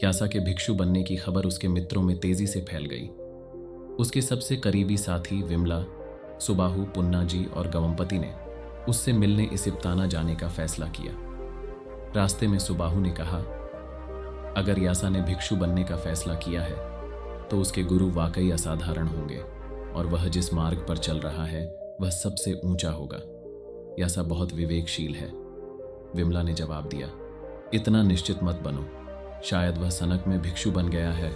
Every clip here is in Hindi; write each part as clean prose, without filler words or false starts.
यासा के भिक्षु बनने की खबर उसके मित्रों में तेजी से फैल गई। उसके सबसे करीबी साथी विमला, सुबाहु, पुन्ना जी और गवम्पति ने उससे मिलने इसिप्ताना जाने का फैसला किया। रास्ते में सुबाहु ने कहा, अगर यासा ने भिक्षु बनने का फैसला किया है तो उसके गुरु वाकई असाधारण होंगे और वह जिस मार्ग पर चल रहा है वह सबसे ऊंचा होगा। यासा बहुत विवेकशील है। विमला ने जवाब दिया, इतना निश्चित मत बनो। शायद वह सनक में भिक्षु बन गया है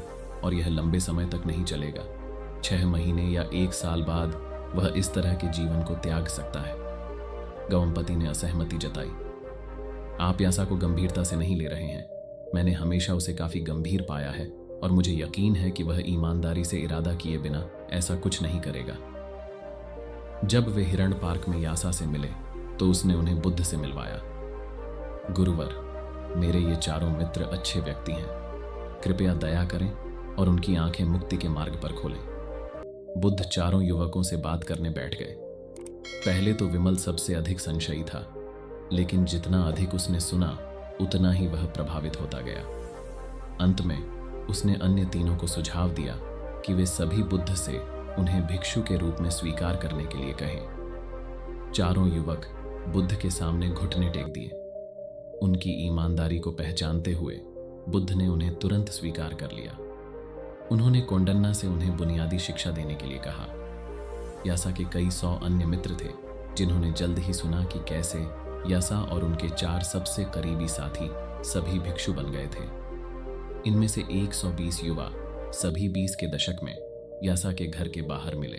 और यह लंबे समय तक नहीं चलेगा। 6 महीने या 1 साल बाद वह इस तरह के जीवन को त्याग सकता है। गवम्पति ने असहमति जताई। आप यासा को गंभीरता से नहीं ले रहे हैं। मैंने हमेशा उसे काफी गंभीर पाया है और मुझे यकीन है कि वह ईमानदारी से इरादा किए बिना ऐसा कुछ नहीं करेगा। जब वे हिरण पार्क में यासा से मिले तो उसने उन्हें बुद्ध से मिलवाया। गुरुवर, मेरे ये चारों मित्र अच्छे व्यक्ति हैं। कृपया दया करें और उनकी आंखें मुक्ति के मार्ग पर खोलें। बुद्ध चारों युवकों से बात करने बैठ गए। पहले तो विमल सबसे अधिक संशयी था, लेकिन जितना अधिक उसने सुना उतना ही वह प्रभावित होता गया। अंत में उसने अन्य तीनों को सुझाव दिया कि वे सभी बुद्ध से उन्हें भिक्षु के रूप में स्वीकार करने के लिए कहें। चारों युवक बुद्ध के सामने घुटने टेक दिए। उनकी ईमानदारी को पहचानते हुए बुद्ध ने उन्हें तुरंत स्वीकार कर लिया। उन्होंने कोंडन्ना से उन्हें बुनियादी शिक्षा देने के लिए कहा। यासा के कई 100 अन्य मित्र थे जिन्होंने जल्द ही सुना कि कैसे यासा और उनके 4 सबसे करीबी साथी सभी भिक्षु बन गए थे। इनमें से 120 युवा सभी 20 के दशक में यासा के घर के बाहर मिले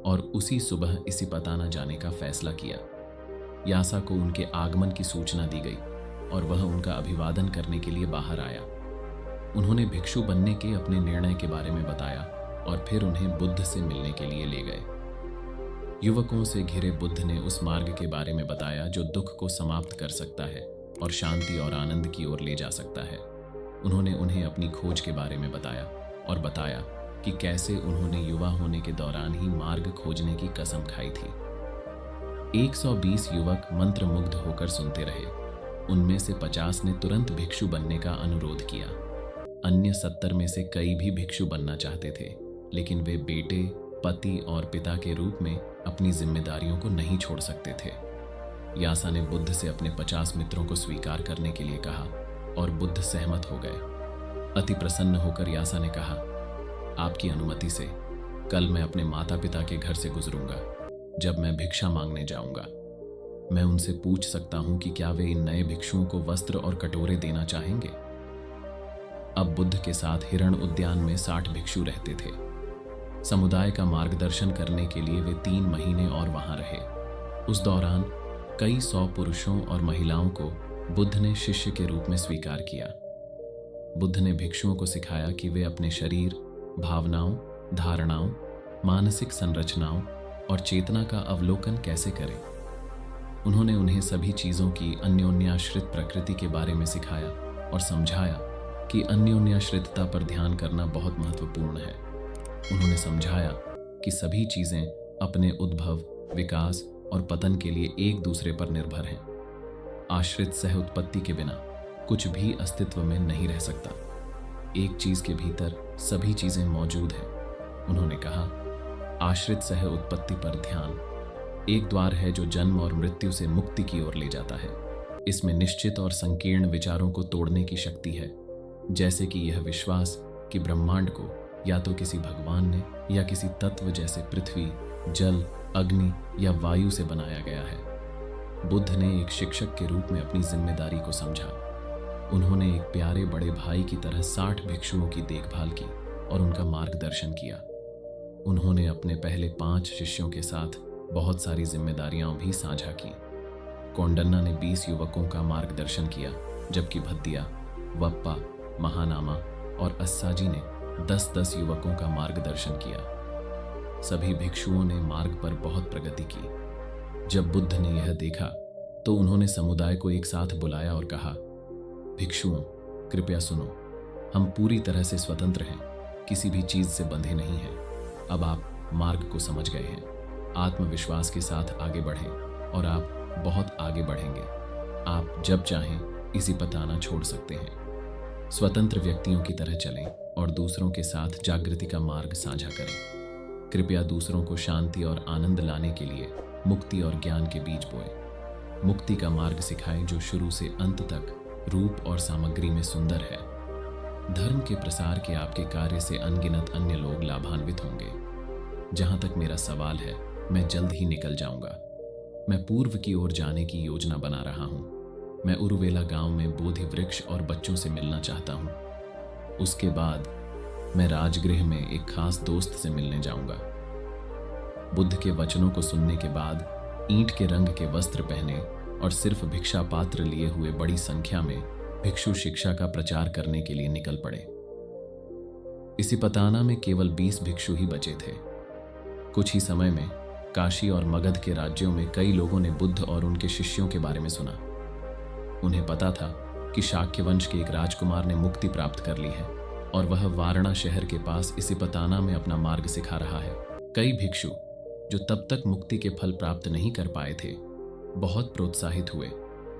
और उसी सुबह इसिपताना जाने का फैसला किया। यासा को उनके आगमन की सूचना दी गई और वह उनका अभिवादन करने के लिए बाहर आया। उन्होंने भिक्षु बनने के अपने निर्णय के बारे में बताया और फिर उन्हें बुद्ध से मिलने के लिए ले गए। युवकों से घिरे बुद्ध ने उस मार्ग के बारे में बताया जो दुख को समाप्त कर सकता है और शांति और आनंद की ओर ले जा सकता है। उन्होंने उन्हें अपनी खोज के बारे में बताया और बताया कि कैसे उन्होंने युवा होने के दौरान ही मार्ग खोजने की कसम खाई थी। 120 युवक मंत्रमुग्ध होकर सुनते रहे। उनमें से 50 ने तुरंत भिक्षु बनने का अनुरोध किया। अन्य 70 में से कई भी भिक्षु बनना चाहते थे, लेकिन वे बेटे, पति और पिता के रूप में अपनी जिम्मेदारियों को नहीं छोड़ सकते थे। यासा ने बुद्ध से अपने 50 मित्रों को स्वीकार करने के लिए कहा और बुद्ध सहमत हो गए। अति प्रसन्न होकर यासा ने कहा, आपकी अनुमति से कल मैं अपने माता पिता के घर से गुजरूंगा। जब मैं भिक्षा मांगने जाऊंगा, मैं उनसे पूछ सकता हूं कि क्या वे इन नए भिक्षुओं को वस्त्र और कटोरे देना चाहेंगे। अब बुद्ध के साथ हिरण उद्यान में 60 भिक्षु रहते थे। समुदाय का मार्गदर्शन करने के लिए वे 3 महीने और वहां रहे। उस दौरान कई 100 पुरुषों और महिलाओं को बुद्ध ने शिष्य के रूप में स्वीकार किया। बुद्ध ने भिक्षुओं को सिखाया कि वे अपने शरीर, भावनाओं, धारणाओं, मानसिक संरचनाओं और चेतना का अवलोकन कैसे करें। उन्होंने उन्हें सभी चीजों की अन्योन्याश्रित प्रकृति के बारे में सिखाया और समझाया कि अन्योन्याश्रितता पर ध्यान करना बहुत महत्वपूर्ण है। उन्होंने समझाया कि सभी चीजें अपने उद्भव, विकास और पतन के लिए एक दूसरे पर निर्भर हैं। आश्रित सह उत्पत्ति के बिना कुछ भी अस्तित्व में नहीं रह सकता। एक चीज के भीतर सभी चीजें मौजूद हैं। उन्होंने कहा, आश्रित सह उत्पत्ति पर ध्यान एक द्वार है जो जन्म और मृत्यु से मुक्ति की ओर ले जाता है। इसमें निश्चित और संकीर्ण विचारों को तोड़ने की शक्ति है, जैसे कि यह विश्वास कि ब्रह्मांड को या तो किसी भगवान ने या किसी तत्व जैसे पृथ्वी, जल, अग्नि या वायु से बनाया गया है। बुद्ध ने एक शिक्षक के रूप में अपनी जिम्मेदारी को समझा। उन्होंने एक प्यारे बड़े भाई की तरह 60 भिक्षुओं की देखभाल की और उनका मार्गदर्शन किया। उन्होंने अपने पहले 5 शिष्यों के साथ बहुत सारी जिम्मेदारियां भी साझा की। कोंडन्ना ने 20 युवकों का मार्गदर्शन किया, जबकि भद्दिया, वप्पा, महानामा और अस्साजी ने 10-10 युवकों का मार्गदर्शन किया। सभी भिक्षुओं ने मार्ग पर बहुत प्रगति की। जब बुद्ध ने यह देखा तो उन्होंने समुदाय को एक साथ बुलाया और कहा, भिक्षुओं, कृपया सुनो। हम पूरी तरह से स्वतंत्र हैं, किसी भी चीज से बंधे नहीं हैं। अब आप मार्ग को समझ गए हैं। आत्मविश्वास के साथ आगे बढ़ें और आप बहुत आगे बढ़ेंगे। आप जब चाहें इसिपताना छोड़ सकते हैं। स्वतंत्र व्यक्तियों की तरह चलें और दूसरों के साथ जागृति का मार्ग साझा करें। कृपया दूसरों को शांति और आनंद लाने के लिए मुक्ति और ज्ञान के बीज बोएं। मुक्ति का मार्ग सिखाएं जो शुरू से अंत तक रूप और सामग्री में सुंदर है। धर्म के प्रसार के आपके कार्य से अनगिनत अन्य लोग लाभान्वित होंगे। जहां तक मेरा सवाल है, मैं जल्द ही निकल जाऊंगा। मैं पूर्व की ओर जाने की योजना बना रहा हूं। मैं उरुवेला गांव में बोधि वृक्ष और बच्चों से मिलना चाहता हूं। उसके बाद मैं राजगृह में एक खास दोस्त से मिलने जाऊंगा। बुद्ध के वचनों को सुनने के बाद ईंट के रंग के वस्त्र पहने और सिर्फ भिक्षा पात्र लिए हुए बड़ी संख्या में भिक्षु शिक्षा का प्रचार करने के लिए निकल पड़े। इसिपताना में केवल 20 भिक्षु ही बचे थे। कुछ ही समय में काशी और मगध के राज्यों में कई लोगों ने बुद्ध और उनके शिष्यों के बारे में सुना। उन्हें पता था कि शाक्य वंश के एक राजकुमार ने मुक्ति प्राप्त कर ली है और वह वारणा शहर के पास इसिपताना में अपना मार्ग सिखा रहा है। कई भिक्षु जो तब तक मुक्ति के फल प्राप्त नहीं कर पाए थे, बहुत प्रोत्साहित हुए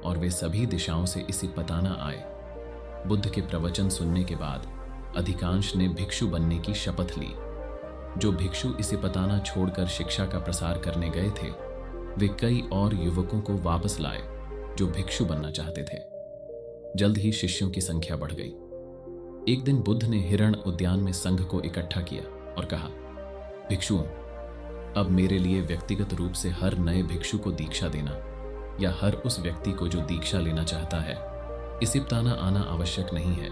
और वे सभी दिशाओं से इसिपताना आए। बुद्ध के प्रवचन सुनने के बाद अधिकांश ने भिक्षु बनने की शपथ ली। जो भिक्षु इसिपताना छोड़कर शिक्षा का प्रसार करने गए थे, वे कई और युवकों को वापस लाए जो भिक्षु बनना चाहते थे। जल्द ही शिष्यों की संख्या बढ़ गई। एक दिन बुद्ध ने हिरण उद्यान में संघ को इकट्ठा किया और कहा, भिक्षुओं, अब मेरे लिए व्यक्तिगत रूप से हर नए भिक्षु को दीक्षा देना या हर उस व्यक्ति को जो दीक्षा लेना चाहता है, इसिपताना आना आवश्यक नहीं है।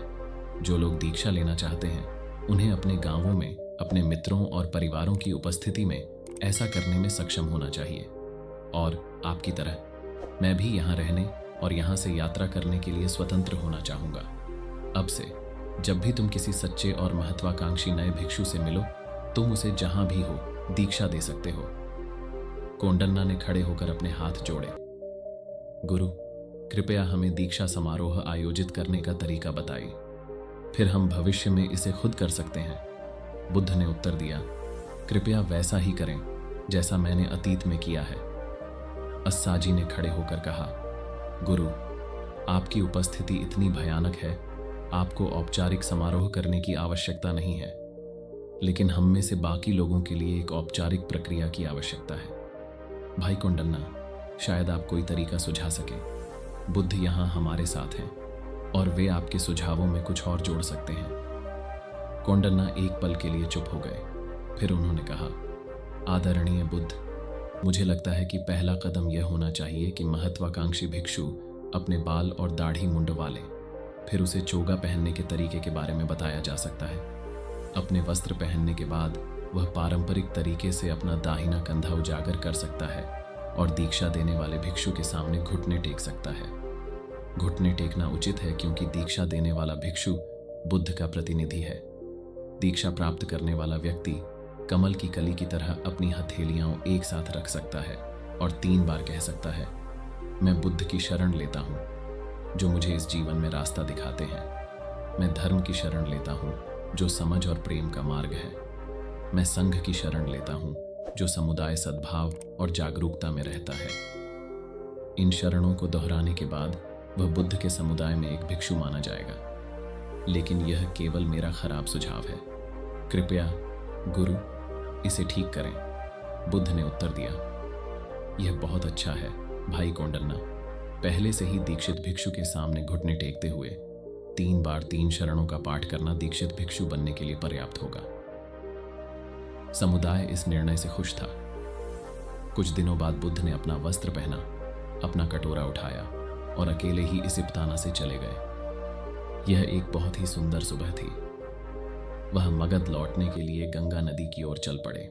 जो लोग दीक्षा लेना चाहते हैं, उन्हें अपने गांवों में अपने मित्रों और परिवारों की उपस्थिति में ऐसा करने में सक्षम होना चाहिए। और आपकी तरह मैं भी यहाँ रहने और यहाँ से यात्रा करने के लिए स्वतंत्र होना चाहूँगा। अब से जब भी तुम किसी सच्चे और महत्वाकांक्षी नए भिक्षु से मिलो, तुम उसे जहाँ भी हो दीक्षा दे सकते हो। कोंडन्ना ने खड़े होकर अपने हाथ जोड़े। गुरु, कृपया हमें दीक्षा समारोह आयोजित करने का तरीका बताइए, फिर हम भविष्य में इसे खुद कर सकते हैं। बुद्ध ने उत्तर दिया, कृपया वैसा ही करें जैसा मैंने अतीत में किया है। अस्साजी ने खड़े होकर कहा, गुरु, आपकी उपस्थिति इतनी भयानक है, आपको औपचारिक समारोह करने की आवश्यकता नहीं है, लेकिन हम में से बाकी लोगों के लिए एक औपचारिक प्रक्रिया की आवश्यकता है। भाई कोंडन्ना, शायद आप कोई तरीका सुझा सके। बुद्ध यहाँ हमारे साथ हैं और वे आपके सुझावों में कुछ और जोड़ सकते हैं। कोंडन्ना एक पल के लिए चुप हो गए। फिर उन्होंने कहा, आदरणीय बुद्ध, मुझे लगता है कि पहला कदम यह होना चाहिए कि महत्वाकांक्षी भिक्षु अपने बाल और दाढ़ी मुंडवा ले। फिर उसे चोगा पहनने के तरीके के बारे में बताया जा सकता है। अपने वस्त्र पहनने के बाद वह पारंपरिक तरीके से अपना दाहिना कंधा उजागर कर सकता है और दीक्षा देने वाले भिक्षु के सामने घुटने टेक सकता है। घुटने टेकना उचित है क्योंकि दीक्षा देने वाला भिक्षु बुद्ध का प्रतिनिधि है। दीक्षा प्राप्त करने वाला व्यक्ति कमल की कली की तरह अपनी हथेलियां एक साथ रख सकता है और 3 बार कह सकता है, मैं बुद्ध की शरण लेता हूं जो मुझे इस जीवन में रास्ता दिखाते हैं। मैं धर्म की शरण लेता हूं जो समझ और प्रेम का मार्ग है। मैं संघ की शरण लेता हूं जो समुदाय, सद्भाव और जागरूकता में रहता है। इन शरणों को दोहराने के बाद वह बुद्ध के समुदाय में एक भिक्षु माना जाएगा। लेकिन यह केवल मेरा खराब सुझाव है। कृपया गुरु, इसे ठीक करें। बुद्ध ने उत्तर दिया, यह बहुत अच्छा है भाई कोंडन्ना। पहले से ही दीक्षित भिक्षु के सामने घुटने टेकते हुए 3 बार 3 शरणों का पाठ करना दीक्षित भिक्षु बनने के लिए पर्याप्त होगा। समुदाय इस निर्णय से खुश था। कुछ दिनों बाद बुद्ध ने अपना वस्त्र पहना, अपना कटोरा उठाया और अकेले ही इसिपताना से चले गए। यह एक बहुत ही सुंदर सुबह थी। वह मगध लौटने के लिए गंगा नदी की ओर चल पड़े।